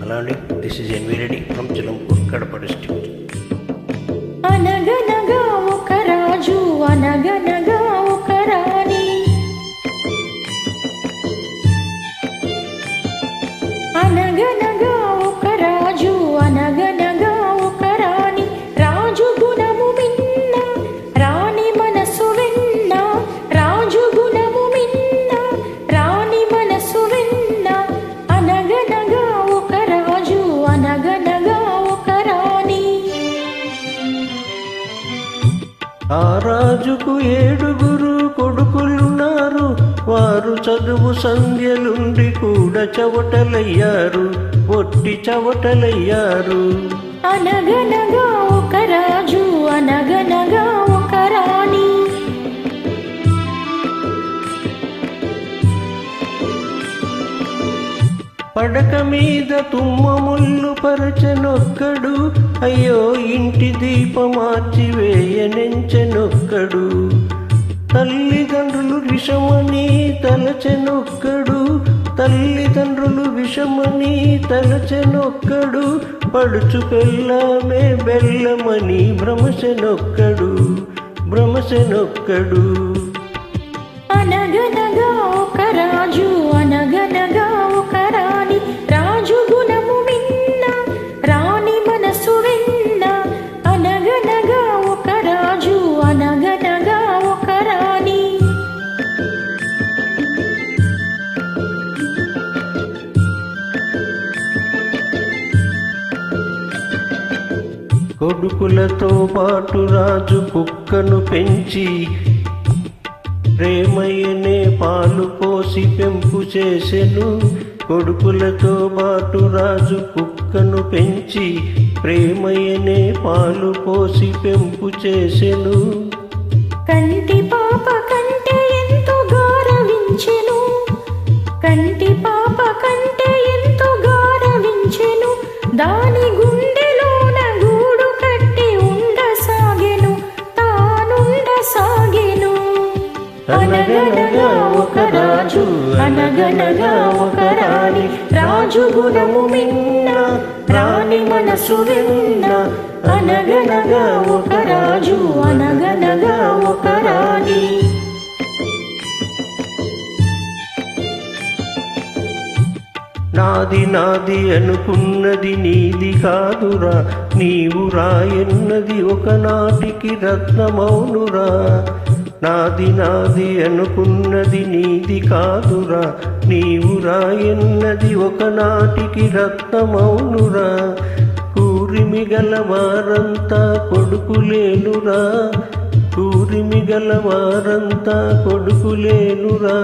అలానే this is N V Reddy from Chilampur Kadapa district. అనగనగా ఒక రాజు అనగనగా ఒక రాణి, అనగనగా ఒక రాజు అనగనగా ఒక రాణి. రాజు గుణము మిన్న రాణి మనసు వెన్న, రాజు గుణము మిన్న రాణి మనసు వెన్న. అనగనగా ఒక రాజు అనగనగా ఒక రాణి. ఆ రాజుకు 7 కొడుకులున్నారు, వారు చదువు సంధ్యలుండి కూడా చవటలయ్యారు, ఒట్టి చవటలయ్యారు. అనగనగా ఒక రాజు అనగనగా ఒక రాణి. పడక మీద తుమ్మ ముళ్ళు పరచనొక్కడు, అయ్యో ఇంటి దీపమార్చి వేయనెంచెనొక్కడు. తల్లిదండ్రులు విషమని తలచెనొక్కడు, తల్లిదండ్రులు విషమని తలచెనొక్కడు. పడుచు పెళ్ళామే బెల్లమని భ్రమసెనొక్కడు, భ్రమసెనొక్కడు. అనగనగా ఒక రాజు అనగనగా ఒక రాణి. రాజు గుణము మిన్న రాణి మనసు వెన్న. అనగనగా ఒక రాజు అనగనగా ఒక రాణి. కొడుకులతో పాటు రాజు కుక్కను పెంచి ప్రేమయ్యనే పాలు పోసి పెంపు చేసెను. కొడుకులతో పాటు రాజు కుక్కను పెంచి ప్రేమయ్యనే పాలు పోసి పెంపు చేసెను. కంటి పాప కంటే ఎంతో గౌరవించెను, కంటి పాప కంటే ఎంతో గౌరవించెను. దాని గుండెలోన గూడు కట్టి ఉండసాగెను, తానుండసాగెను. అనగనగా ఒక రాజు అనగనగా ఒక రాణి. రాజు గుణము మిన్న రాణి మనసు వెన్న. అనగనగా ఒక రాజు అనగనగా ఒక రాణి. నాది నాది అనుకున్నది నీది కాదురా, నీవు రాయన్నది ఒకనాటికి రత్నమౌనురా. నాది నాది అనుకున్నది నీది కాదురా, నీవు రాయన్నది ఒకనాటికి రత్నమౌనురా. కూరిమి గలవారంతా కొడుకులేనురా, కూరిమి గలవారంతా కొడుకులేనురా.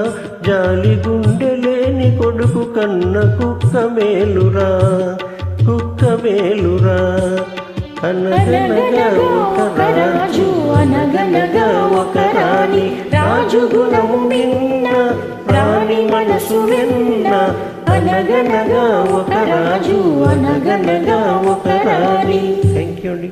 జాలి గుండెలేని కొడుకు కన్న కుక్క మేలురా, కుక్క మేలురా. అనగనగా ఒక రాజు అనగనగా ఒక రాణి. రాజు గుణము మిన్న రాణి మనసు వెన్న. అనగనగా ఒక రాజు అనగనగా ఒక రాణి. థ్యాంక్ యూ అండి.